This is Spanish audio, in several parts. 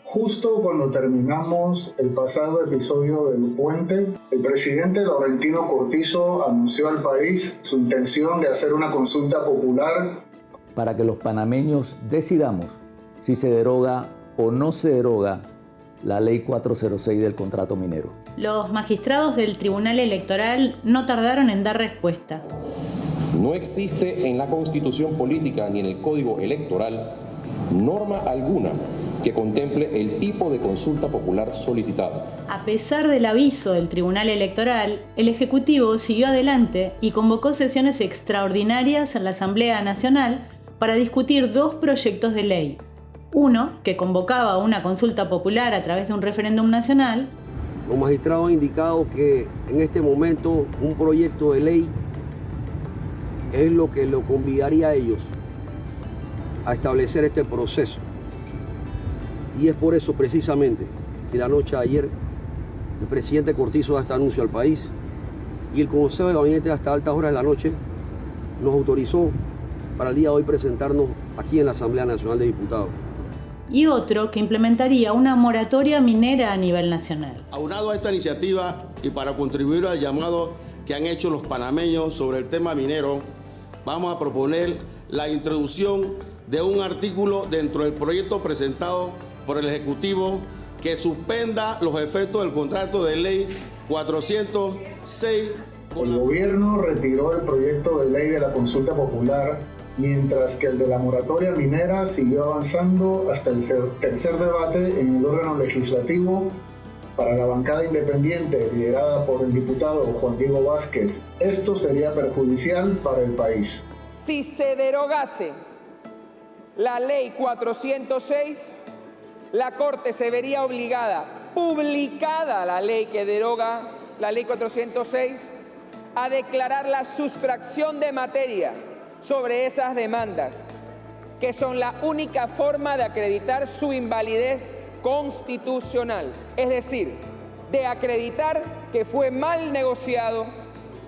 Justo cuando terminamos el pasado episodio del puente, el presidente Laurentino Cortizo anunció al país su intención de hacer una consulta popular para que los panameños decidamos si se deroga o no se deroga la Ley 406 del contrato minero. Los magistrados del Tribunal Electoral no tardaron en dar respuesta. No existe en la Constitución Política ni en el Código Electoral norma alguna que contemple el tipo de consulta popular solicitada. A pesar del aviso del Tribunal Electoral, el Ejecutivo siguió adelante y convocó sesiones extraordinarias en la Asamblea Nacional para discutir dos proyectos de ley. Uno, que convocaba una consulta popular a través de un referéndum nacional. Los magistrados han indicado que en este momento un proyecto de ley es lo que lo convidaría a ellos a establecer este proceso. Y es por eso precisamente que la noche de ayer el presidente Cortizo da este anuncio al país y el Consejo de Gabinete hasta altas horas de la noche nos autorizó para el día de hoy presentarnos aquí en la Asamblea Nacional de Diputados. Y otro que implementaría una moratoria minera a nivel nacional. Aunado a esta iniciativa y para contribuir al llamado que han hecho los panameños sobre el tema minero, vamos a proponer la introducción de un artículo dentro del proyecto presentado por el Ejecutivo que suspenda los efectos del contrato de ley 406. El gobierno retiró el proyecto de ley de la consulta popular, mientras que el de la moratoria minera siguió avanzando hasta el tercer debate en el órgano legislativo. Para la bancada independiente liderada por el diputado Juan Diego Vázquez, esto sería perjudicial para el país. Si se derogase la ley 406, la Corte se vería obligada, publicada la ley que deroga la ley 406, a declarar la sustracción de materia sobre esas demandas, que son la única forma de acreditar su invalidez constitucional, es decir, de acreditar que fue mal negociado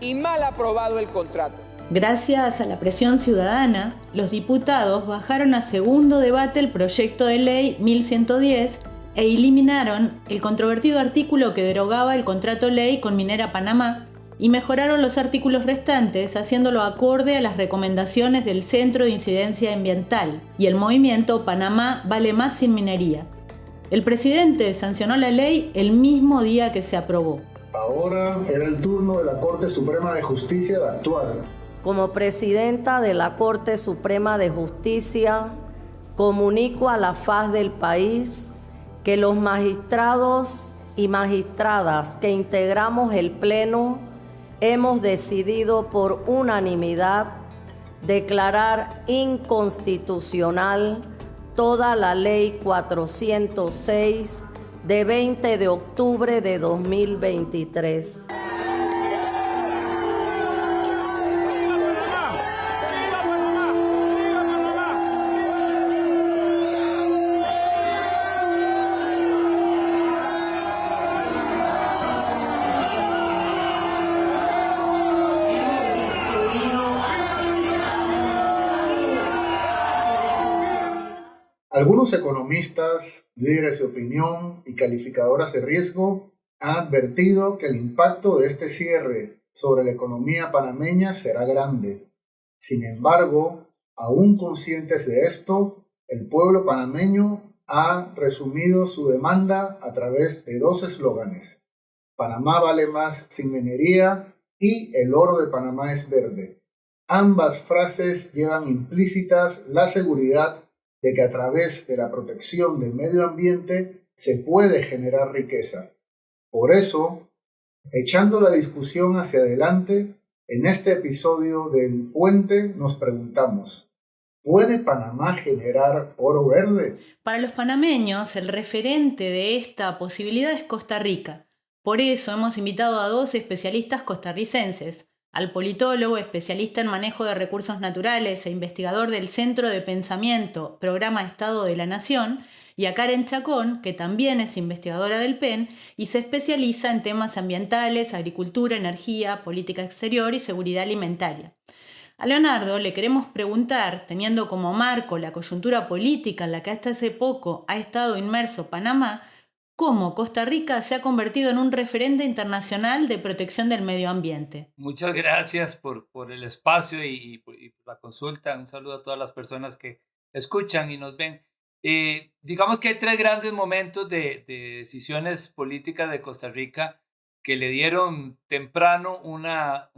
y mal aprobado el contrato. Gracias a la presión ciudadana, los diputados bajaron a segundo debate el proyecto de ley 1110 e eliminaron el controvertido artículo que derogaba el contrato ley con Minera Panamá y mejoraron los artículos restantes haciéndolo acorde a las recomendaciones del Centro de Incidencia Ambiental y el movimiento Panamá Vale Más Sin Minería. El presidente sancionó la ley el mismo día que se aprobó. Ahora era el turno de la Corte Suprema de Justicia de actuar. Como presidenta de la Corte Suprema de Justicia, comunico a la faz del país que los magistrados y magistradas que integramos el Pleno hemos decidido por unanimidad declarar inconstitucional toda la Ley 406 de 20 de octubre de 2023. Algunos economistas, líderes de opinión y calificadoras de riesgo han advertido que el impacto de este cierre sobre la economía panameña será grande. Sin embargo, aún conscientes de esto, el pueblo panameño ha resumido su demanda a través de dos eslóganes: Panamá vale más sin minería y el oro de Panamá es verde. Ambas frases llevan implícitas la seguridad de que a través de la protección del medio ambiente se puede generar riqueza. Por eso, echando la discusión hacia adelante, en este episodio del Puente nos preguntamos: ¿puede Panamá generar oro verde? Para los panameños, el referente de esta posibilidad es Costa Rica. Por eso hemos invitado a dos especialistas costarricenses, al politólogo, especialista en manejo de recursos naturales e investigador del Centro de Pensamiento, Programa Estado de la Nación, y a Karen Chacón, que también es investigadora del PEN y se especializa en temas ambientales, agricultura, energía, política exterior y seguridad alimentaria. A Leonardo le queremos preguntar, teniendo como marco la coyuntura política en la que hasta hace poco ha estado inmerso Panamá, cómo Costa Rica se ha convertido en un referente internacional de protección del medio ambiente. Muchas gracias por el espacio y por la consulta. Un saludo a todas las personas que escuchan y nos ven. Digamos que hay tres grandes momentos de decisiones políticas de Costa Rica que le dieron temprano un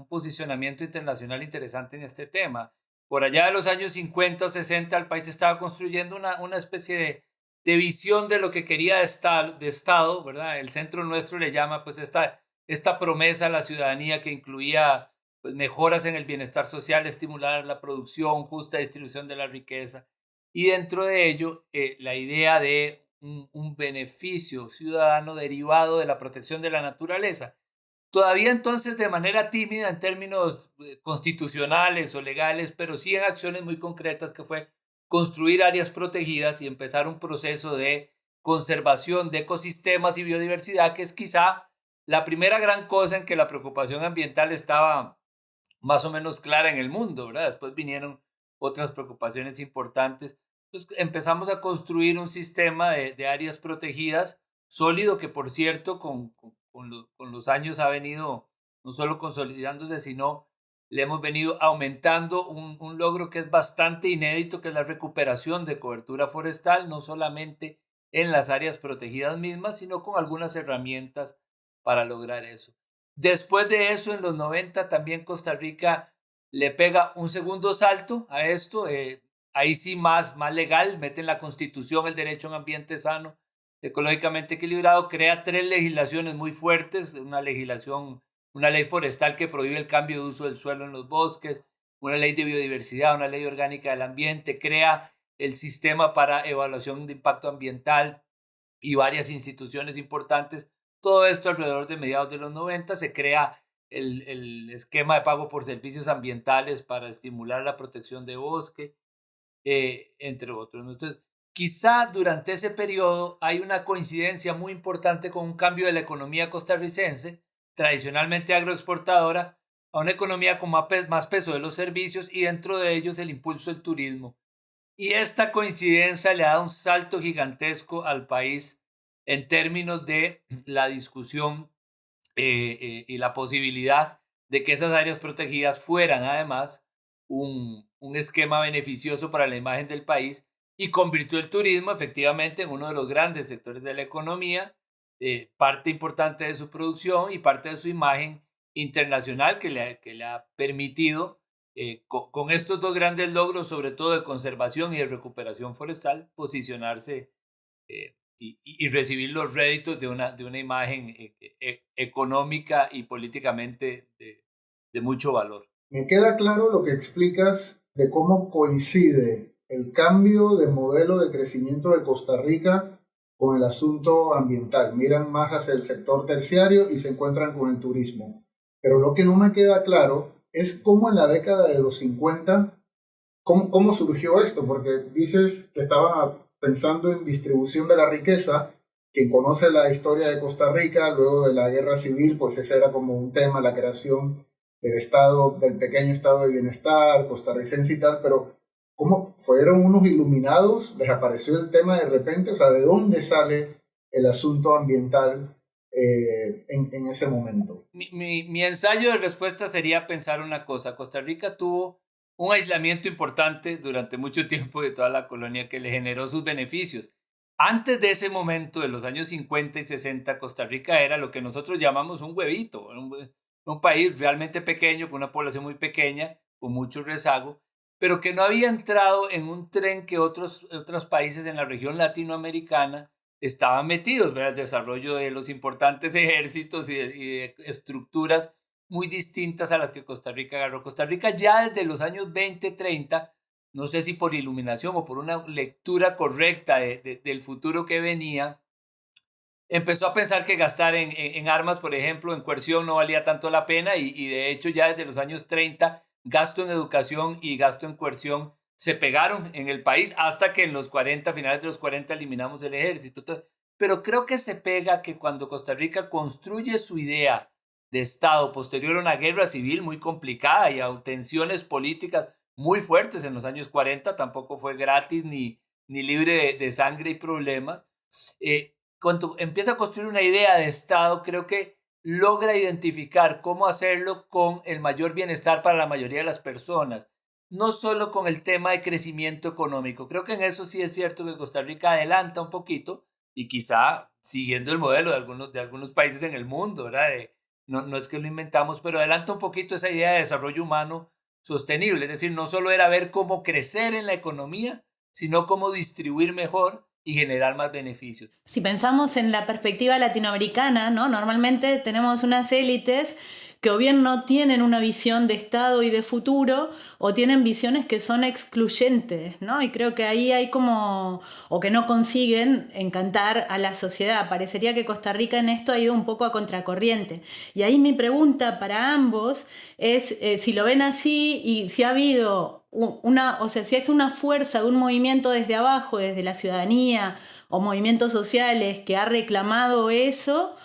posicionamiento internacional interesante en este tema. Por allá de los años 50 o 60, el país estaba construyendo una especie de visión de lo que quería de Estado, ¿verdad? El centro nuestro le llama pues esta promesa a la ciudadanía que incluía pues, mejoras en el bienestar social, estimular la producción, justa distribución de la riqueza y dentro de ello la idea de un beneficio ciudadano derivado de la protección de la naturaleza. Todavía entonces de manera tímida en términos constitucionales o legales, pero sí en acciones muy concretas que fue construir áreas protegidas y empezar un proceso de conservación de ecosistemas y biodiversidad, que es quizá la primera gran cosa en que la preocupación ambiental estaba más o menos clara en el mundo, ¿verdad? Después vinieron otras preocupaciones importantes. Entonces empezamos a construir un sistema de áreas protegidas sólido que, por cierto, con los años ha venido no solo consolidándose, sino le hemos venido aumentando un logro que es bastante inédito, que es la recuperación de cobertura forestal, no solamente en las áreas protegidas mismas, sino con algunas herramientas para lograr eso. Después de eso, en los 90, también Costa Rica le pega un segundo salto a esto, ahí sí más legal, mete en la Constitución el derecho a un ambiente sano, ecológicamente equilibrado, crea tres legislaciones muy fuertes, una ley forestal que prohíbe el cambio de uso del suelo en los bosques, una ley de biodiversidad, una ley orgánica del ambiente, crea el sistema para evaluación de impacto ambiental y varias instituciones importantes. Todo esto alrededor de mediados de los 90 se crea el esquema de pago por servicios ambientales para estimular la protección de bosque, entre otros. Entonces, quizá durante ese periodo hay una coincidencia muy importante con un cambio de la economía costarricense, tradicionalmente agroexportadora, a una economía con más peso de los servicios y dentro de ellos el impulso del turismo. Y esta coincidencia le ha dado un salto gigantesco al país en términos de la discusión y la posibilidad de que esas áreas protegidas fueran además un esquema beneficioso para la imagen del país y convirtió el turismo efectivamente en uno de los grandes sectores de la economía, parte importante de su producción y parte de su imagen internacional que le ha permitido, con estos dos grandes logros, sobre todo de conservación y de recuperación forestal, posicionarse y recibir los réditos de una imagen económica y políticamente de mucho valor. Me queda claro lo que explicas de cómo coincide el cambio de modelo de crecimiento de Costa Rica con el asunto ambiental. Miran más hacia el sector terciario y se encuentran con el turismo. Pero lo que no me queda claro es cómo en la década de los 50, cómo surgió esto, porque dices que estaba pensando en distribución de la riqueza. Quien conoce la historia de Costa Rica, luego de la guerra civil, pues ese era como un tema, la creación del pequeño estado de bienestar costarricense y tal, pero ¿cómo fueron unos iluminados? ¿Les apareció el tema de repente? O sea, ¿de dónde sale el asunto ambiental en ese momento? Mi ensayo de respuesta sería pensar una cosa. Costa Rica tuvo un aislamiento importante durante mucho tiempo de toda la colonia que le generó sus beneficios. Antes de ese momento, de los años 50 y 60, Costa Rica era lo que nosotros llamamos un huevito, un país realmente pequeño, con una población muy pequeña, con mucho rezago, pero que no había entrado en un tren que otros países en la región latinoamericana estaban metidos, ¿verdad? El desarrollo de los importantes ejércitos y de estructuras muy distintas a las que Costa Rica agarró. Costa Rica ya desde los años 20, 30, no sé si por iluminación o por una lectura correcta del futuro que venía, empezó a pensar que gastar en armas, por ejemplo, en coerción no valía tanto la pena y de hecho ya desde los años 30 gasto en educación y gasto en coerción se pegaron en el país hasta que en los 40, finales de los 40 eliminamos el ejército. Pero creo que se pega que cuando Costa Rica construye su idea Estado posterior a una guerra civil muy complicada y a tensiones políticas muy fuertes en los años 40, tampoco fue gratis ni libre de sangre y problemas. Cuando empieza a construir una idea de Estado, creo que logra identificar cómo hacerlo con el mayor bienestar para la mayoría de las personas, no solo con el tema de crecimiento económico. Creo que en eso sí es cierto que Costa Rica adelanta un poquito y quizá siguiendo el modelo de algunos países en el mundo, ¿verdad? No es que lo inventamos, pero adelanta un poquito esa idea de desarrollo humano sostenible. Es decir, no solo era ver cómo crecer en la economía, sino cómo distribuir mejor y generar más beneficios. Si pensamos en la perspectiva latinoamericana, ¿no? Normalmente tenemos unas élites que o bien no tienen una visión de Estado y de futuro, o tienen visiones que son excluyentes, ¿no? Y creo que ahí hay como, o que no consiguen encantar a la sociedad. Parecería que Costa Rica en esto ha ido un poco a contracorriente. Y ahí mi pregunta para ambos es si lo ven así y si ha habido si es una fuerza de un movimiento desde abajo, desde la ciudadanía o movimientos sociales que ha reclamado eso,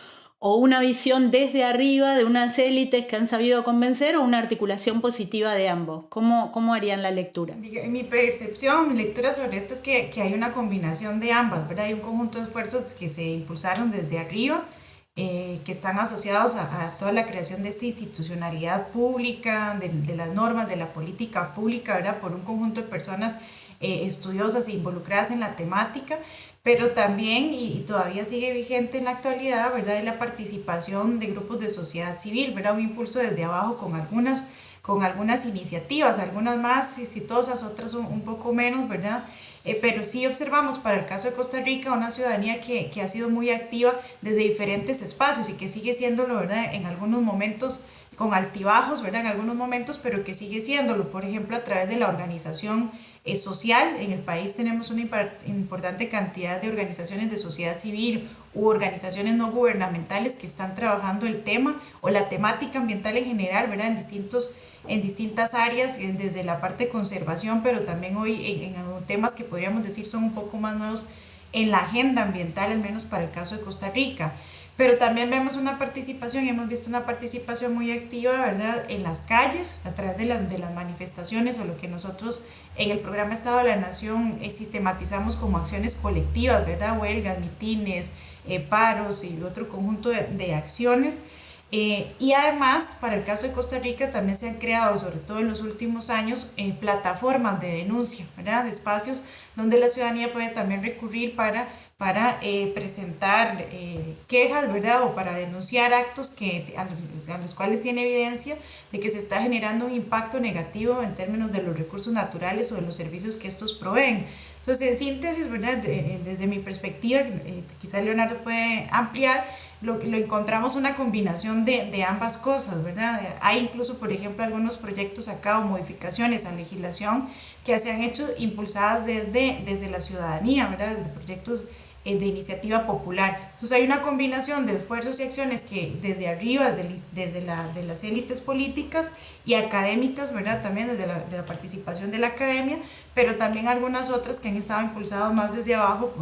o una visión desde arriba de unas élites que han sabido convencer, o una articulación positiva de ambos. ¿Cómo harían la lectura? Mi percepción, mi lectura sobre esto es que hay una combinación de ambas, ¿verdad? Hay un conjunto de esfuerzos que se impulsaron desde arriba, que están asociados a toda la creación de esta institucionalidad pública, de las normas, de la política pública, ¿verdad? Por un conjunto de personas estudiosas e involucradas en la temática, pero también, y todavía sigue vigente en la actualidad, ¿verdad?, es la participación de grupos de sociedad civil, ¿verdad?, un impulso desde abajo con algunas iniciativas, algunas más exitosas, otras un poco menos, ¿verdad? Pero sí observamos para el caso de Costa Rica una ciudadanía que ha sido muy activa desde diferentes espacios y que sigue siéndolo, ¿verdad?, en algunos momentos con altibajos, ¿verdad?, en algunos momentos, pero que sigue siéndolo, por ejemplo, a través de la organización social. En el país tenemos una importante cantidad de organizaciones de sociedad civil u organizaciones no gubernamentales que están trabajando el tema o la temática ambiental en general, ¿verdad?, en distintas áreas, desde la parte de conservación, pero también hoy en temas que podríamos decir son un poco más nuevos en la agenda ambiental, al menos para el caso de Costa Rica. Pero también vemos una participación, y hemos visto una participación muy activa, ¿verdad?, en las calles, a través de las manifestaciones, o lo que nosotros en el programa Estado de la Nación sistematizamos como acciones colectivas, ¿verdad?, huelgas, mitines, paros y otro conjunto de acciones. Y además, para el caso de Costa Rica, también se han creado, sobre todo en los últimos años, plataformas de denuncia, ¿verdad?, de espacios donde la ciudadanía puede también recurrir para presentar quejas, ¿verdad?, o para denunciar actos a los cuales tiene evidencia de que se está generando un impacto negativo en términos de los recursos naturales o de los servicios que estos proveen. Entonces, en síntesis, ¿verdad?, desde mi perspectiva, quizá Leonardo puede ampliar, lo encontramos una combinación de ambas cosas, ¿verdad? Hay incluso, por ejemplo, algunos proyectos acá o modificaciones a legislación que se han hecho impulsadas desde la ciudadanía, ¿verdad?, desde proyectos de iniciativa popular. Entonces hay una combinación de esfuerzos y acciones que desde arriba, de las élites políticas y académicas, ¿verdad?, también desde la participación de la academia, pero también algunas otras que han estado impulsadas más desde abajo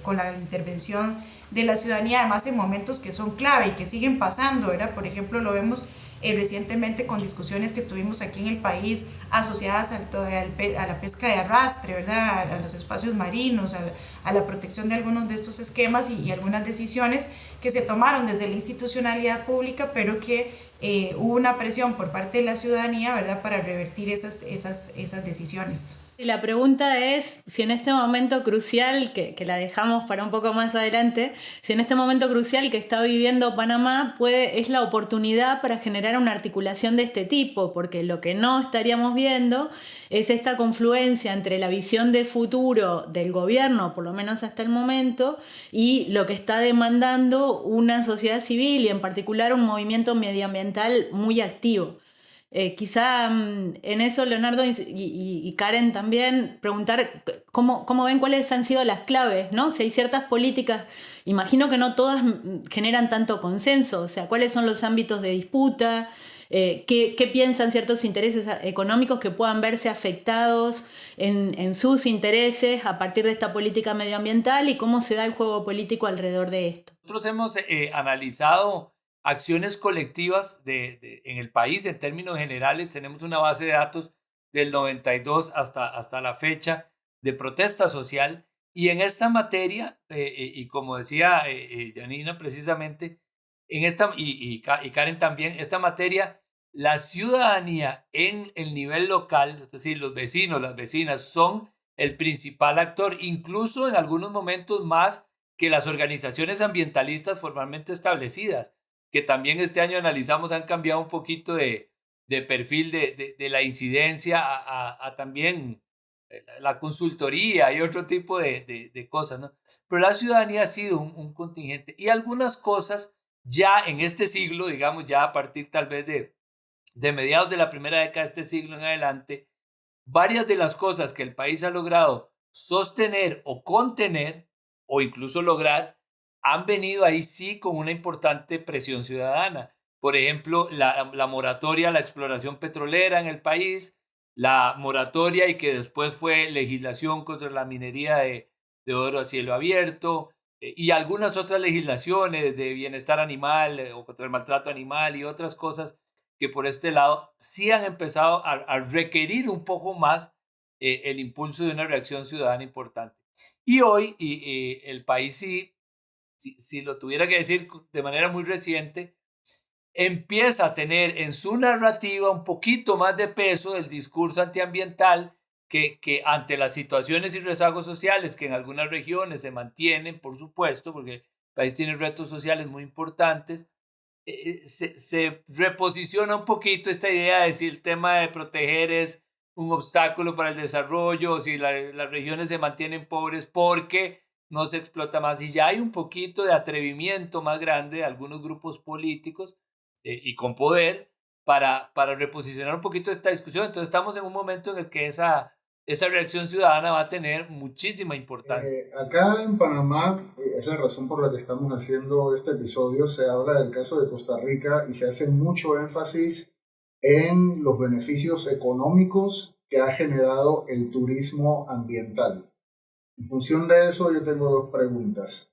con la intervención de la ciudadanía, además en momentos que son clave y que siguen pasando, ¿verdad? Por ejemplo, lo vemos recientemente con discusiones que tuvimos aquí en el país asociadas a la pesca de arrastre, ¿verdad?, a los espacios marinos, a la protección de algunos de estos esquemas y algunas decisiones que se tomaron desde la institucionalidad pública, pero que hubo una presión por parte de la ciudadanía, ¿verdad?, para revertir esas decisiones. La pregunta es si en este momento crucial, que la dejamos para un poco más adelante, si en este momento crucial que está viviendo Panamá es la oportunidad para generar una articulación de este tipo, porque lo que no estaríamos viendo es esta confluencia entre la visión de futuro del gobierno, por lo menos hasta el momento, y lo que está demandando una sociedad civil y en particular un movimiento medioambiental muy activo. Quizá en eso Leonardo y Karen también preguntar cómo ven cuáles han sido las claves, ¿no? Si hay ciertas políticas, imagino que no todas generan tanto consenso, o sea, cuáles son los ámbitos de disputa, qué piensan ciertos intereses económicos que puedan verse afectados en sus intereses a partir de esta política medioambiental y cómo se da el juego político alrededor de esto. Nosotros hemos analizado acciones colectivas en el país en términos generales. Tenemos una base de datos del 92 hasta la fecha de protesta social. Y en esta materia, y como decía Janina precisamente, y Karen también, esta materia, la ciudadanía en el nivel local, es decir, los vecinos, las vecinas, son el principal actor, incluso en algunos momentos más que las organizaciones ambientalistas formalmente establecidas, que también este año analizamos han cambiado un poquito de perfil de la incidencia a también la consultoría y otro tipo de cosas, ¿no? Pero la ciudadanía ha sido un contingente, y algunas cosas ya en este siglo, digamos ya a partir tal vez de mediados de la primera década de este siglo en adelante, varias de las cosas que el país ha logrado sostener o contener o incluso lograr han venido ahí sí con una importante presión ciudadana. Por ejemplo, la moratoria a la exploración petrolera en el país, la moratoria y que después fue legislación contra la minería de oro a cielo abierto, y algunas otras legislaciones de bienestar animal o contra el maltrato animal y otras cosas que por este lado sí han empezado a requerir un poco más el impulso de una reacción ciudadana importante. Y hoy el país si lo tuviera que decir de manera muy reciente, empieza a tener en su narrativa un poquito más de peso el discurso antiambiental que ante las situaciones y rezagos sociales que en algunas regiones se mantienen, por supuesto, porque el país tiene retos sociales muy importantes, se reposiciona un poquito esta idea de si el tema de proteger es un obstáculo para el desarrollo, o si las regiones se mantienen pobres porque no se explota más, y ya hay un poquito de atrevimiento más grande de algunos grupos políticos y con poder para reposicionar un poquito esta discusión. Entonces estamos en un momento en el que esa reacción ciudadana va a tener muchísima importancia. Acá en Panamá, es la razón por la que estamos haciendo este episodio, se habla del caso de Costa Rica y se hace mucho énfasis en los beneficios económicos que ha generado el turismo ambiental. En función de eso, yo tengo dos preguntas.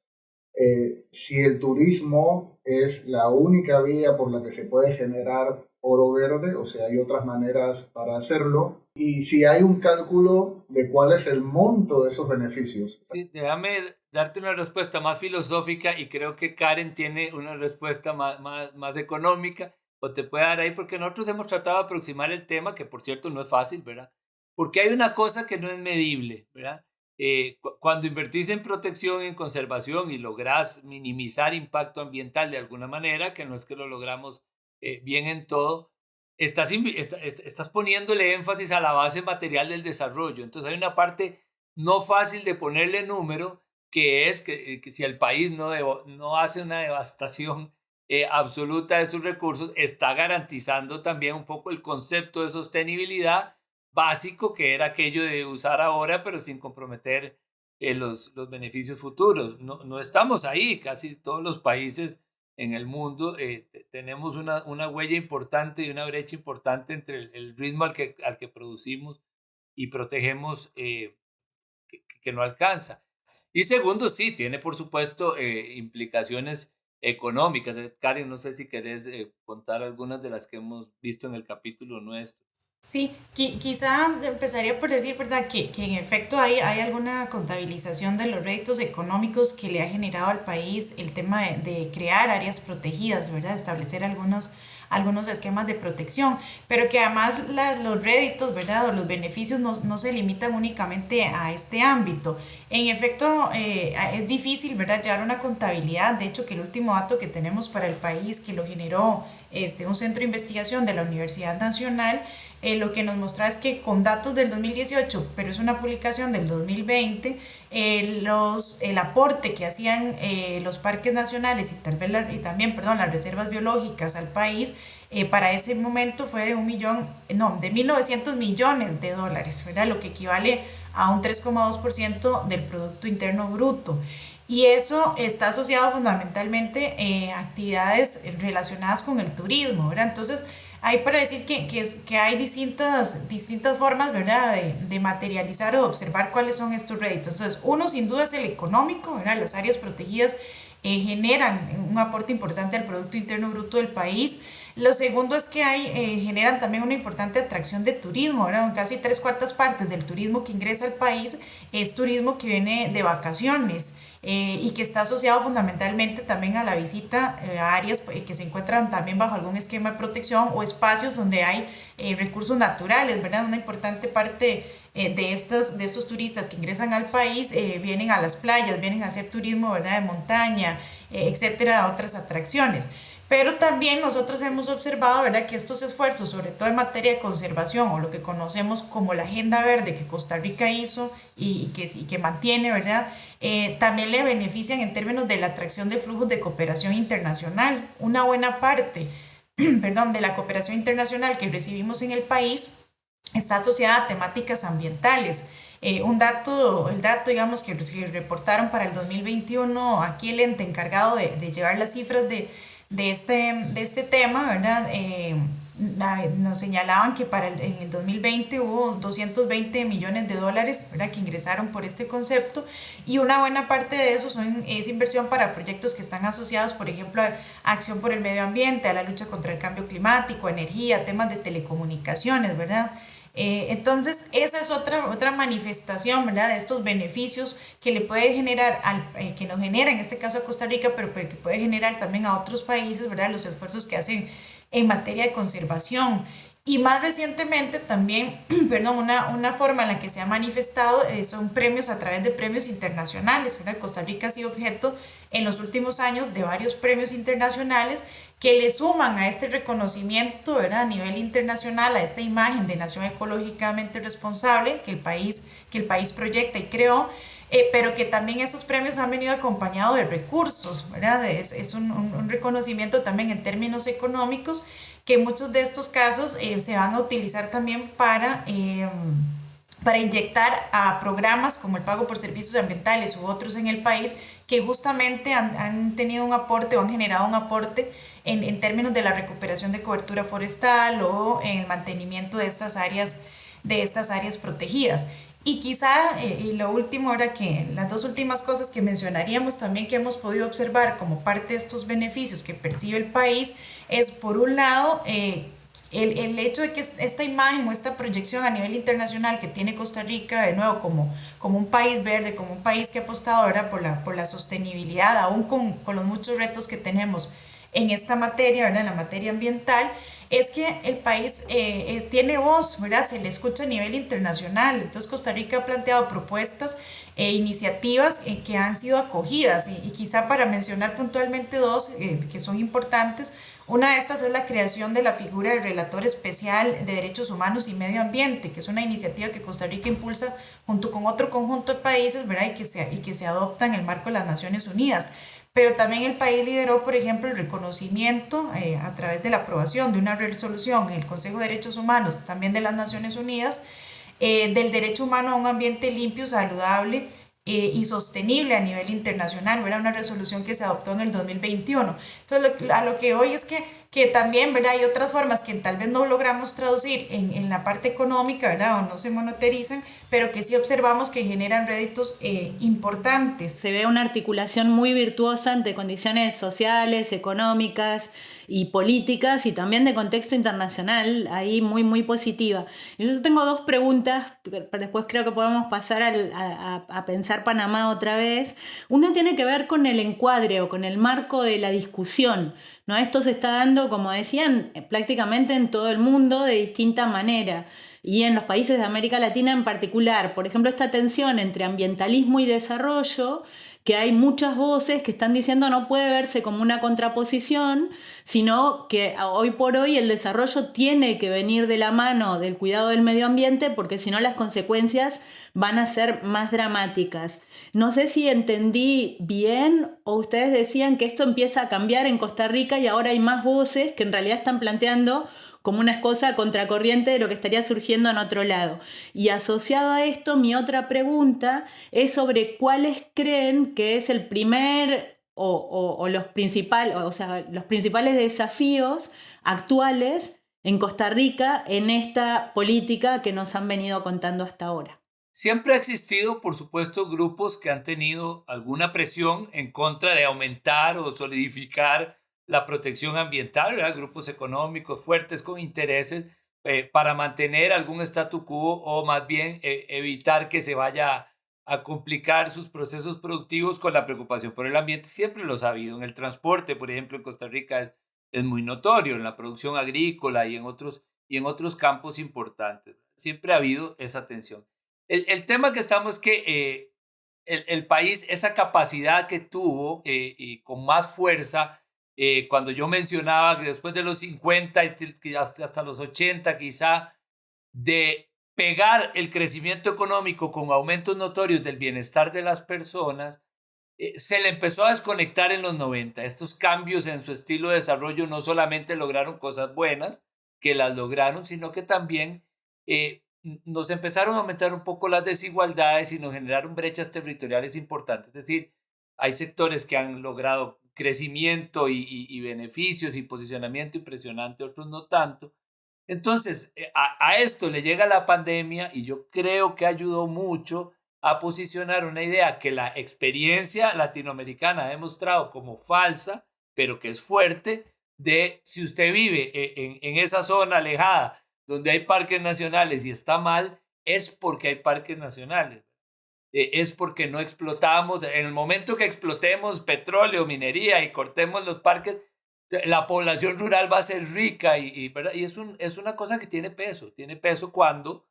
Si el turismo es la única vía por la que se puede generar oro verde, o sea, hay otras maneras para hacerlo, y si hay un cálculo de cuál es el monto de esos beneficios. Sí, déjame darte una respuesta más filosófica, y creo que Karen tiene una respuesta más económica, o te puede dar ahí, porque nosotros hemos tratado de aproximar el tema, que por cierto no es fácil, ¿verdad? Porque hay una cosa que no es medible, ¿verdad? Cuando invertís en protección, en conservación y lográs minimizar impacto ambiental de alguna manera, que no es que lo logramos bien en todo, estás poniéndole énfasis a la base material del desarrollo. Entonces hay una parte no fácil de ponerle número, que es que si el país no hace una devastación absoluta de sus recursos, está garantizando también un poco el concepto de sostenibilidad básico, que era aquello de usar ahora pero sin comprometer los beneficios futuros. No estamos ahí. Casi todos los países en el mundo tenemos una huella importante y una brecha importante entre el ritmo al que producimos y protegemos, que no alcanza. Y segundo, sí, tiene por supuesto implicaciones económicas. Karen, no sé si querés contar algunas de las que hemos visto en el capítulo nuestro. Sí, quizá empezaría por decir, ¿verdad?, que en efecto hay alguna contabilización de los réditos económicos que le ha generado al país el tema de crear áreas protegidas, ¿verdad?, establecer algunos esquemas de protección, pero que además los réditos, ¿verdad?, o los beneficios no se limitan únicamente a este ámbito. En efecto, es difícil, ¿verdad?, llevar una contabilidad. De hecho, que el último dato que tenemos para el país, que lo generó un centro de investigación de la Universidad Nacional, lo que nos muestra es que con datos del 2018, pero es una publicación del 2020, el aporte que hacían los parques nacionales y también las reservas biológicas al país para ese momento fue de 1.900 millones de dólares, ¿verdad?, lo que equivale a un 3,2% del Producto Interno Bruto. Y eso está asociado fundamentalmente a actividades relacionadas con el turismo, ¿verdad? Entonces, hay para decir que hay distintas formas, ¿verdad?, de materializar o observar cuáles son estos réditos. Entonces, uno sin duda es el económico, ¿verdad? Las áreas protegidas generan un aporte importante al Producto Interno Bruto del país. Lo segundo es que generan también una importante atracción de turismo, ¿verdad? Casi 3/4 partes del turismo que ingresa al país es turismo que viene de vacaciones. Y que está asociado fundamentalmente también a la visita a áreas que se encuentran también bajo algún esquema de protección o espacios donde hay recursos naturales, ¿verdad? Una importante parte de estos turistas que ingresan al país vienen a las playas, vienen a hacer turismo, ¿verdad?, de montaña, etcétera, otras atracciones. Pero también nosotros hemos observado, ¿verdad?, que estos esfuerzos, sobre todo en materia de conservación o lo que conocemos como la Agenda Verde que Costa Rica hizo y que mantiene, ¿verdad?, también le benefician en términos de la atracción de flujos de cooperación internacional. Una buena parte, de la cooperación internacional que recibimos en el país está asociada a temáticas ambientales. El dato, digamos, que reportaron para el 2021, aquí el ente encargado de llevar las cifras de este tema, ¿verdad? Nos señalaban que en el 2020 hubo 220 millones de dólares, ¿verdad?, que ingresaron por este concepto, y una buena parte de eso es inversión para proyectos que están asociados, por ejemplo, a acción por el medio ambiente, a la lucha contra el cambio climático, energía, temas de telecomunicaciones, ¿verdad? Entonces esa es otra manifestación, ¿verdad?, de estos beneficios que le puede generar, que nos genera en este caso a Costa Rica, pero que puede generar también a otros países, ¿verdad?, los esfuerzos que hacen en materia de conservación. Y más recientemente también, una forma en la que se ha manifestado son premios a través de premios internacionales, ¿verdad? Costa Rica ha sido objeto en los últimos años de varios premios internacionales que le suman a este reconocimiento, ¿verdad?, a nivel internacional, a esta imagen de nación ecológicamente responsable que el país proyecta y creó, pero que también esos premios han venido acompañados de recursos, ¿verdad? Es un reconocimiento también en términos económicos, que en muchos de estos casos se van a utilizar también para inyectar a programas como el pago por servicios ambientales u otros en el país que justamente han tenido un aporte o han generado un aporte en términos de la recuperación de cobertura forestal o en el mantenimiento de estas áreas protegidas. Y quizá, y lo último, ahora que las dos últimas cosas que mencionaríamos también que hemos podido observar como parte de estos beneficios que percibe el país es, por un lado, el hecho de que esta imagen o esta proyección a nivel internacional que tiene Costa Rica, de nuevo, como un país verde, como un país que ha apostado, ¿verdad?, por la sostenibilidad, aún con los muchos retos que tenemos en esta materia, ¿verdad?, en la materia ambiental, es que el país tiene voz, ¿verdad?, se le escucha a nivel internacional. Entonces Costa Rica ha planteado propuestas e iniciativas que han sido acogidas y quizá para mencionar puntualmente dos que son importantes. Una de estas es la creación de la figura del Relator Especial de Derechos Humanos y Medio Ambiente, que es una iniciativa que Costa Rica impulsa junto con otro conjunto de países, ¿verdad?, y que se adopta en el marco de las Naciones Unidas. Pero también el país lideró, por ejemplo, el reconocimiento a través de la aprobación de una resolución en el Consejo de Derechos Humanos, también de las Naciones Unidas, del derecho humano a un ambiente limpio, saludable y sostenible a nivel internacional. Era una resolución que se adoptó en el 2021. Entonces, a lo que hoy es que también, ¿verdad?, hay otras formas que tal vez no logramos traducir en la parte económica, ¿verdad?, o no se monetarizan, pero que sí observamos que generan réditos importantes. Se ve una articulación muy virtuosa entre condiciones sociales, económicas y políticas y también de contexto internacional, ahí muy, muy positiva. Yo tengo dos preguntas, pero después creo que podemos pasar a pensar Panamá otra vez. Una tiene que ver con el encuadre o con el marco de la discusión, ¿no? Esto se está dando, como decían, prácticamente en todo el mundo de distinta manera. Y en los países de América Latina en particular, por ejemplo, esta tensión entre ambientalismo y desarrollo, que hay muchas voces que están diciendo no puede verse como una contraposición, sino que hoy por hoy el desarrollo tiene que venir de la mano del cuidado del medio ambiente, porque si no las consecuencias van a ser más dramáticas. No sé si entendí bien o ustedes decían que esto empieza a cambiar en Costa Rica y ahora hay más voces que en realidad están planteando como una cosa contracorriente de lo que estaría surgiendo en otro lado. Y asociado a esto, mi otra pregunta es sobre cuáles creen que es el primer o los principales desafíos actuales en Costa Rica en esta política que nos han venido contando hasta ahora. Siempre ha existido, por supuesto, grupos que han tenido alguna presión en contra de aumentar o solidificar la protección ambiental, ¿verdad? Grupos económicos fuertes con intereses para mantener algún statu quo o más bien evitar que se vaya a complicar sus procesos productivos con la preocupación por el ambiente. Siempre los ha habido. En el transporte, por ejemplo, en Costa Rica es muy notorio, en la producción agrícola y en otros campos importantes. Siempre ha habido esa tensión. El tema que estamos es que el país, esa capacidad que tuvo y con más fuerza, cuando yo mencionaba que después de los 50 y que hasta los 80 quizá, de pegar el crecimiento económico con aumentos notorios del bienestar de las personas, se le empezó a desconectar en los 90. Estos cambios en su estilo de desarrollo no solamente lograron cosas buenas, que las lograron, sino que también nos empezaron a aumentar un poco las desigualdades y nos generaron brechas territoriales importantes. Es decir, hay sectores que han logrado crecimiento y beneficios y posicionamiento impresionante, otros no tanto. Entonces, a esto le llega la pandemia y yo creo que ayudó mucho a posicionar una idea que la experiencia latinoamericana ha demostrado como falsa, pero que es fuerte, de si usted vive en esa zona alejada donde hay parques nacionales y está mal, es porque hay parques nacionales. Es porque no explotamos. En el momento que explotemos petróleo, minería y cortemos los parques, la población rural va a ser rica ¿verdad? Y es una cosa que tiene peso cuando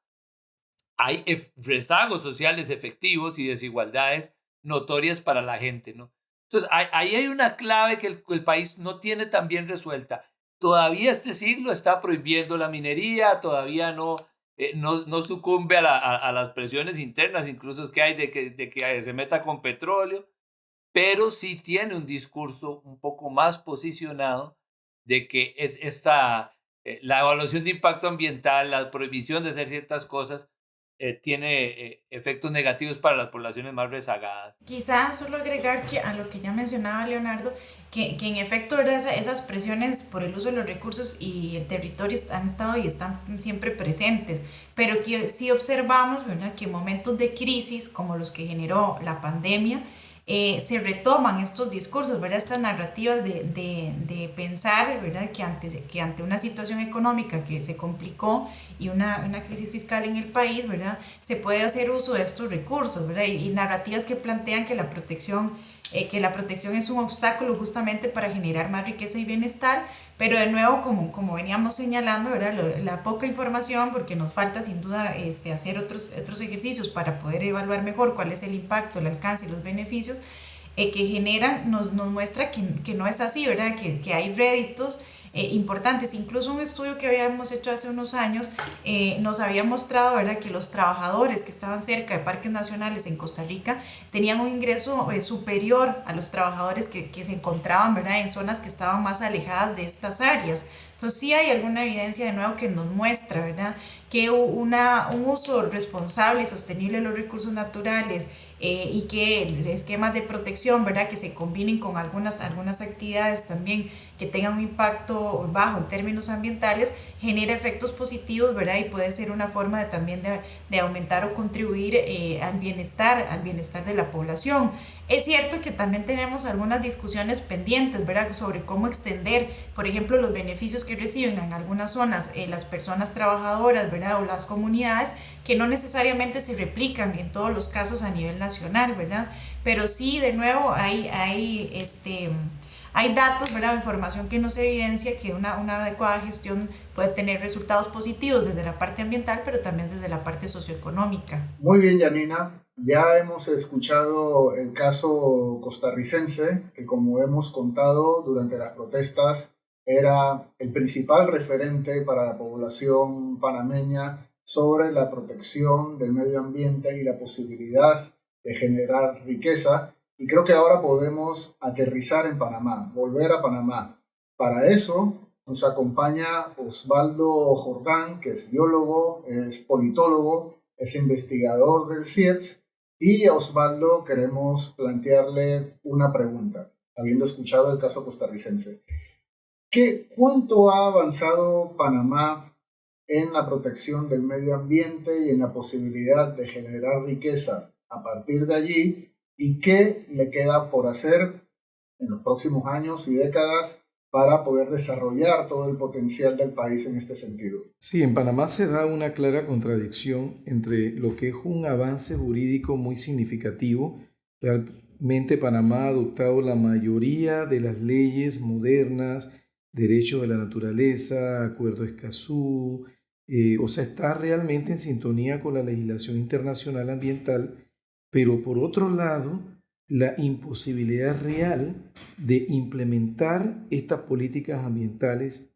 hay rezagos sociales efectivos y desigualdades notorias para la gente, ¿no? Entonces, ahí hay una clave que el país no tiene tan bien resuelta. Todavía este siglo está prohibiendo la minería, todavía no sucumbe a las presiones internas, incluso que hay de que se meta con petróleo, pero sí tiene un discurso un poco más posicionado de que la evaluación de impacto ambiental, la prohibición de hacer ciertas cosas, tiene efectos negativos para las poblaciones más rezagadas. Quizá solo agregar que a lo que ya mencionaba Leonardo, que en efecto, ¿verdad? Esas presiones por el uso de los recursos y el territorio han estado y están siempre presentes, pero que sí observamos, ¿verdad?, que en momentos de crisis como los que generó la pandemia, se retoman estos discursos, ¿verdad? Estas narrativas de pensar, ¿verdad?, que ante una situación económica que se complicó y una crisis fiscal en el país, ¿verdad?, se puede hacer uso de estos recursos, ¿verdad? Y narrativas que plantean que la protección es un obstáculo justamente para generar más riqueza y bienestar, pero de nuevo, como veníamos señalando, ¿verdad?, la poca información, porque nos falta sin duda hacer otros ejercicios para poder evaluar mejor cuál es el impacto, el alcance y los beneficios que generan, nos muestra que no es así, ¿verdad?, que hay réditos importantes. Incluso un estudio que habíamos hecho hace unos años nos había mostrado, ¿verdad?, que los trabajadores que estaban cerca de parques nacionales en Costa Rica tenían un ingreso superior a los trabajadores que se encontraban, ¿verdad?, en zonas que estaban más alejadas de estas áreas. Entonces sí hay alguna evidencia de nuevo que nos muestra, ¿verdad?, que un uso responsable y sostenible de los recursos naturales y que esquemas de protección, ¿verdad?, que se combinen con algunas actividades también que tengan un impacto bajo en términos ambientales, genera efectos positivos, ¿verdad?, y puede ser una forma también de aumentar o contribuir al bienestar de la población. Es cierto que también tenemos algunas discusiones pendientes, ¿verdad?, sobre cómo extender, por ejemplo, los beneficios que reciben en algunas zonas las personas trabajadoras, ¿verdad?, o las comunidades, que no necesariamente se replican en todos los casos a nivel nacional, ¿verdad? Pero sí, de nuevo, hay datos, ¿verdad?, información que nos evidencia que una adecuada gestión puede tener resultados positivos desde la parte ambiental, pero también desde la parte socioeconómica. Muy bien, Yanina. Ya hemos escuchado el caso costarricense, que como hemos contado durante las protestas, era el principal referente para la población panameña sobre la protección del medio ambiente y la posibilidad de generar riqueza. Y creo que ahora podemos aterrizar en Panamá, volver a Panamá. Para eso nos acompaña Osvaldo Jordán, que es biólogo, es politólogo, es investigador del CIEPS. Y a Osvaldo queremos plantearle una pregunta, habiendo escuchado el caso costarricense. ¿Cuánto ha avanzado Panamá en la protección del medio ambiente y en la posibilidad de generar riqueza a partir de allí, y qué le queda por hacer en los próximos años y décadas para poder desarrollar todo el potencial del país en este sentido. Sí, en Panamá se da una clara contradicción entre lo que es un avance jurídico muy significativo. Realmente Panamá ha adoptado la mayoría de las leyes modernas, derecho de la naturaleza, acuerdo Escazú, o sea, está realmente en sintonía con la legislación internacional ambiental, pero por otro lado, la imposibilidad real de implementar estas políticas ambientales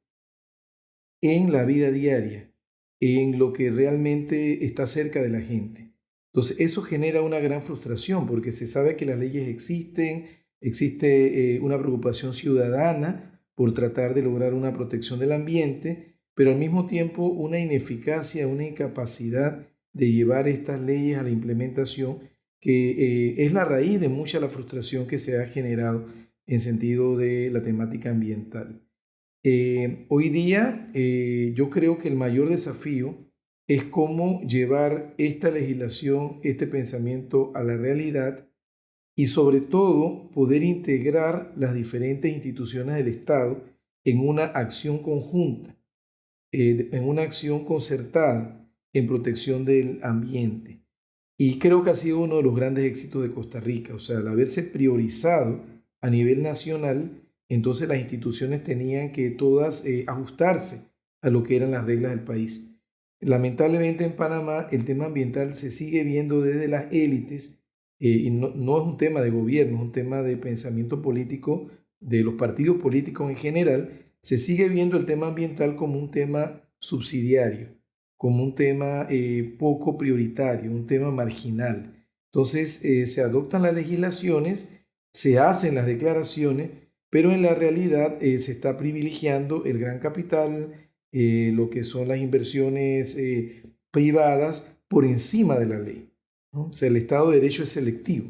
en la vida diaria, en lo que realmente está cerca de la gente. Entonces, eso genera una gran frustración porque se sabe que las leyes existen, existe una preocupación ciudadana por tratar de lograr una protección del ambiente, pero al mismo tiempo una ineficacia, una incapacidad de llevar estas leyes a la implementación que es la raíz de mucha de la frustración que se ha generado en sentido de la temática ambiental. Hoy día yo creo que el mayor desafío es cómo llevar esta legislación, este pensamiento a la realidad y sobre todo poder integrar las diferentes instituciones del Estado en una acción conjunta, en una acción concertada en protección del ambiente. Y creo que ha sido uno de los grandes éxitos de Costa Rica, o sea, al haberse priorizado a nivel nacional, entonces las instituciones tenían que todas ajustarse a lo que eran las reglas del país. Lamentablemente en Panamá el tema ambiental se sigue viendo desde las élites y no es un tema de gobierno, es un tema de pensamiento político de los partidos políticos en general. Se sigue viendo el tema ambiental como un tema subsidiario, como un tema poco prioritario, un tema marginal. Entonces se adoptan las legislaciones, se hacen las declaraciones, pero en la realidad se está privilegiando el gran capital, lo que son las inversiones privadas por encima de la ley, ¿no? O sea, el Estado de Derecho es selectivo.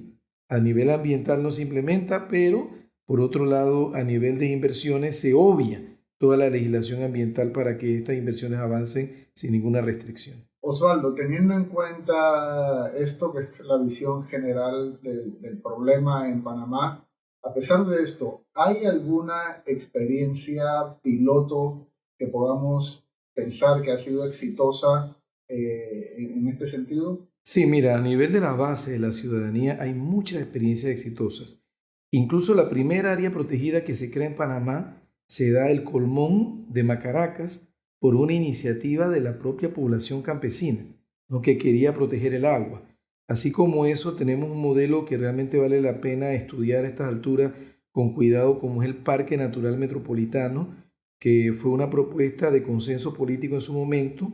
A nivel ambiental no se implementa, pero por otro lado, a nivel de inversiones se obvia toda la legislación ambiental para que estas inversiones avancen sin ninguna restricción. Osvaldo, teniendo en cuenta esto que es la visión general del problema en Panamá, a pesar de esto, ¿hay alguna experiencia piloto que podamos pensar que ha sido exitosa en este sentido? Sí, mira, a nivel de la base de la ciudadanía hay muchas experiencias exitosas. Incluso la primera área protegida que se crea en Panamá se da el Colmón de Macaracas por una iniciativa de la propia población campesina, ¿no?, que quería proteger el agua. Así como eso, tenemos un modelo que realmente vale la pena estudiar a estas alturas con cuidado, como es el Parque Natural Metropolitano, que fue una propuesta de consenso político en su momento,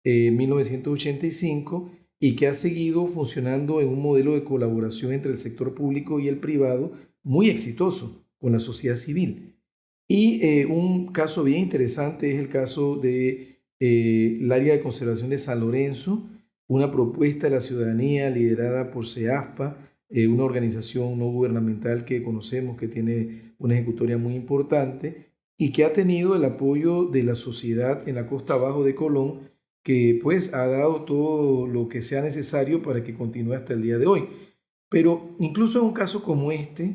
en 1985, y que ha seguido funcionando en un modelo de colaboración entre el sector público y el privado muy exitoso con la sociedad civil. Y un caso bien interesante es el caso del área de conservación de San Lorenzo, una propuesta de la ciudadanía liderada por CEASPA, una organización no gubernamental que conocemos que tiene una ejecutoria muy importante y que ha tenido el apoyo de la sociedad en la costa abajo de Colón, que pues ha dado todo lo que sea necesario para que continúe hasta el día de hoy. Pero incluso en un caso como este,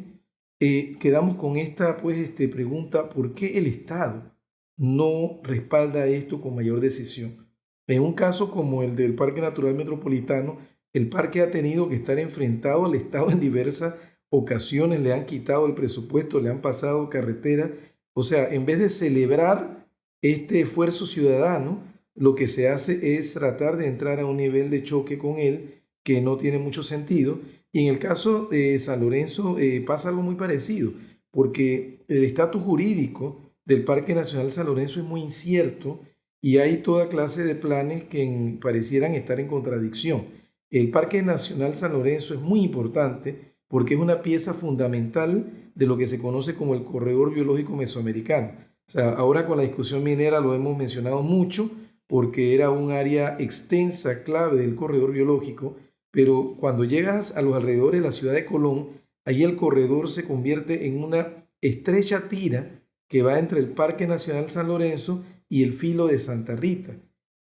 quedamos con esta pregunta: ¿por qué el Estado no respalda esto con mayor decisión? En un caso como el del Parque Natural Metropolitano, el parque ha tenido que estar enfrentado al Estado en diversas ocasiones, le han quitado el presupuesto, le han pasado carretera. O sea, en vez de celebrar este esfuerzo ciudadano, lo que se hace es tratar de entrar a un nivel de choque con él que no tiene mucho sentido. Y en el caso de San Lorenzo pasa algo muy parecido, porque el estatus jurídico del Parque Nacional San Lorenzo es muy incierto y hay toda clase de planes que parecieran estar en contradicción. El Parque Nacional San Lorenzo es muy importante porque es una pieza fundamental de lo que se conoce como el corredor biológico mesoamericano. O sea, ahora con la discusión minera lo hemos mencionado mucho porque era un área extensa, clave del corredor biológico, pero cuando llegas a los alrededores de la ciudad de Colón, ahí el corredor se convierte en una estrecha tira que va entre el Parque Nacional San Lorenzo y el filo de Santa Rita.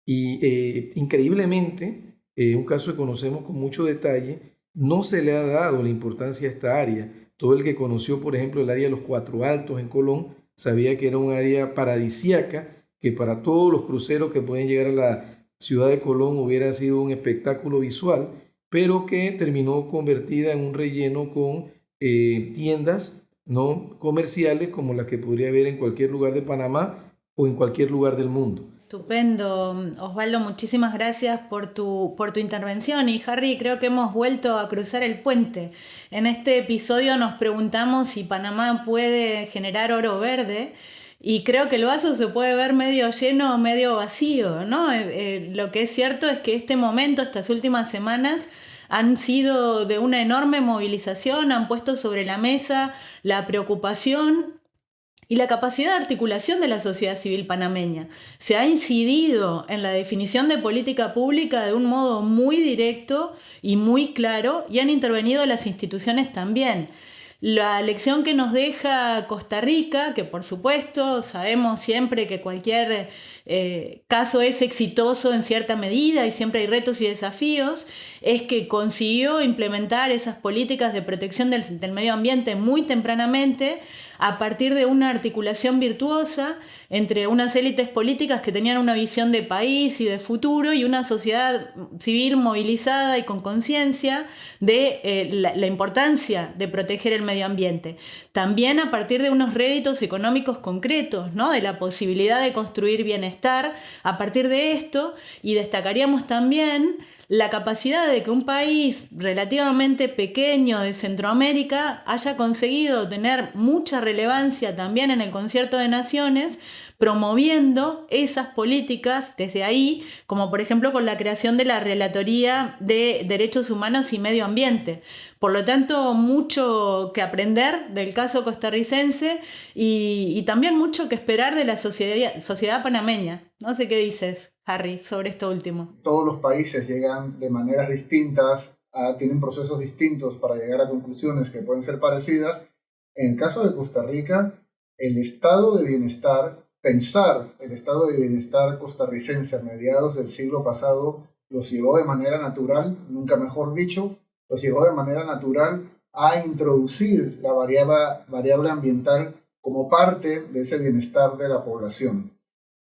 Y increíblemente, un caso que conocemos con mucho detalle, no se le ha dado la importancia a esta área. Todo el que conoció, por ejemplo, el área de los Cuatro Altos en Colón, sabía que era un área paradisíaca, que para todos los cruceros que pueden llegar a la ciudad de Colón hubiera sido un espectáculo visual, pero que terminó convertida en un relleno con tiendas no comerciales como las que podría haber en cualquier lugar de Panamá o en cualquier lugar del mundo. Estupendo, Osvaldo, muchísimas gracias por tu intervención. Y Harry, creo que hemos vuelto a cruzar el puente. En este episodio nos preguntamos si Panamá puede generar oro verde, y creo que el vaso se puede ver medio lleno o medio vacío, ¿no? Lo que es cierto es que este momento, estas últimas semanas, han sido de una enorme movilización, han puesto sobre la mesa la preocupación y la capacidad de articulación de la sociedad civil panameña. Se ha incidido en la definición de política pública de un modo muy directo y muy claro, y han intervenido las instituciones también. La lección que nos deja Costa Rica, que por supuesto sabemos siempre que cualquier caso es exitoso en cierta medida y siempre hay retos y desafíos, es que consiguió implementar esas políticas de protección del medio ambiente muy tempranamente, a partir de una articulación virtuosa entre unas élites políticas que tenían una visión de país y de futuro, y una sociedad civil movilizada y con conciencia de la importancia de proteger el medio ambiente. También a partir de unos réditos económicos concretos, ¿no? De la posibilidad de construir bienestar a partir de esto, y destacaríamos también la capacidad de que un país relativamente pequeño de Centroamérica haya conseguido tener mucha relevancia también en el Concierto de Naciones, promoviendo esas políticas desde ahí, como por ejemplo con la creación de la Relatoría de Derechos Humanos y Medio Ambiente. Por lo tanto, mucho que aprender del caso costarricense y también mucho que esperar de la sociedad panameña. No sé qué dices, Harry, sobre esto último. Todos los países llegan de maneras distintas, tienen procesos distintos para llegar a conclusiones que pueden ser parecidas. En el caso de Costa Rica, el estado de bienestar, pensar el estado de bienestar costarricense a mediados del siglo pasado, los llevó de manera natural, nunca mejor dicho, los llevó de manera natural a introducir la variable ambiental como parte de ese bienestar de la población.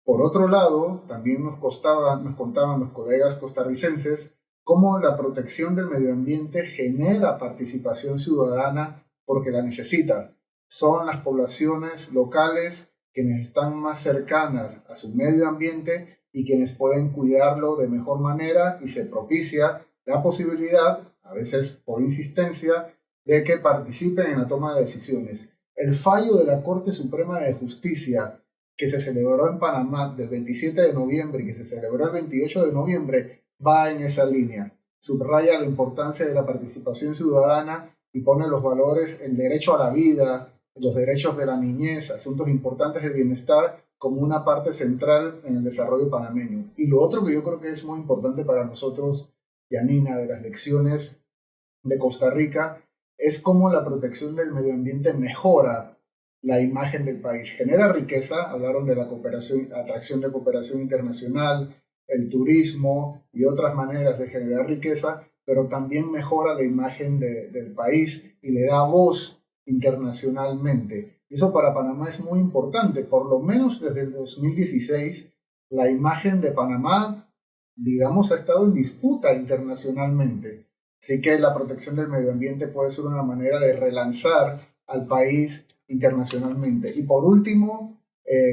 Por otro lado, también nos contaban los colegas costarricenses cómo la protección del medio ambiente genera participación ciudadana porque la necesita. Son las poblaciones locales quienes están más cercanas a su medio ambiente y quienes pueden cuidarlo de mejor manera, y se propicia la posibilidad, a veces por insistencia, de que participen en la toma de decisiones. El fallo de la Corte Suprema de Justicia, que se celebró en Panamá del 27 de noviembre y que se celebró el 28 de noviembre, va en esa línea. Subraya la importancia de la participación ciudadana y pone los valores, el derecho a la vida, los derechos de la niñez, asuntos importantes de bienestar, como una parte central en el desarrollo panameño. Y lo otro que yo creo que es muy importante para nosotros, Yanina, de las lecciones de Costa Rica, es cómo la protección del medio ambiente mejora la imagen del país. Genera riqueza, hablaron de la cooperación, atracción de cooperación internacional, el turismo y otras maneras de generar riqueza, pero también mejora la imagen del país y le da voz internacionalmente. Eso para Panamá es muy importante. Por lo menos desde el 2016, la imagen de Panamá, digamos, ha estado en disputa internacionalmente. Así que la protección del medio ambiente puede ser una manera de relanzar al país internacionalmente. Y por último,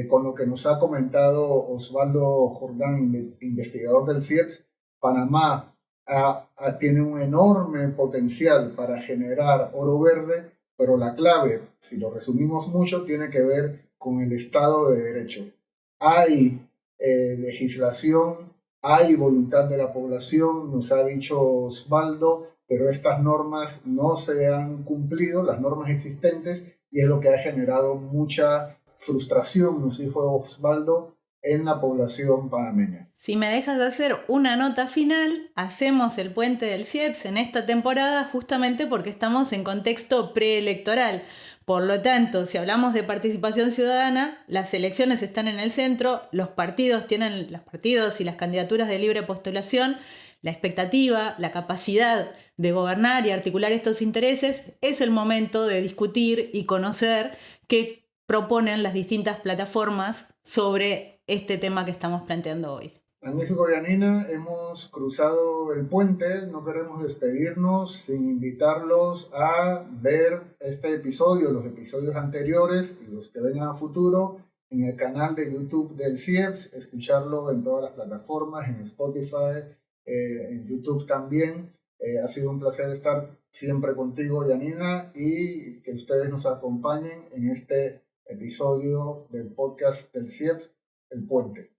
con lo que nos ha comentado Osvaldo Jordán, investigador del CIEPS, Panamá tiene un enorme potencial para generar oro verde, pero la clave, si lo resumimos mucho, tiene que ver con el Estado de Derecho. Hay legislación, hay voluntad de la población, nos ha dicho Osvaldo, pero estas normas no se han cumplido, las normas existentes, y es lo que ha generado mucha frustración, nos dijo Osvaldo, en la población panameña. Si me dejas de hacer una nota final, hacemos el puente del CIEPS en esta temporada justamente porque estamos en contexto preelectoral. Por lo tanto, si hablamos de participación ciudadana, las elecciones están en el centro, los partidos y las candidaturas de libre postulación, la expectativa, la capacidad de gobernar y articular estos intereses, es el momento de discutir y conocer qué proponen las distintas plataformas sobre este tema que estamos planteando hoy. Magnífico, Yanina, hemos cruzado el puente, no queremos despedirnos sin invitarlos a ver este episodio, los episodios anteriores y los que vengan a futuro en el canal de YouTube del CIEPS, escucharlo en todas las plataformas, en Spotify, en YouTube también. Ha sido un placer estar siempre contigo, Yanina, y que ustedes nos acompañen en este episodio del podcast del CIEPS, El Puente.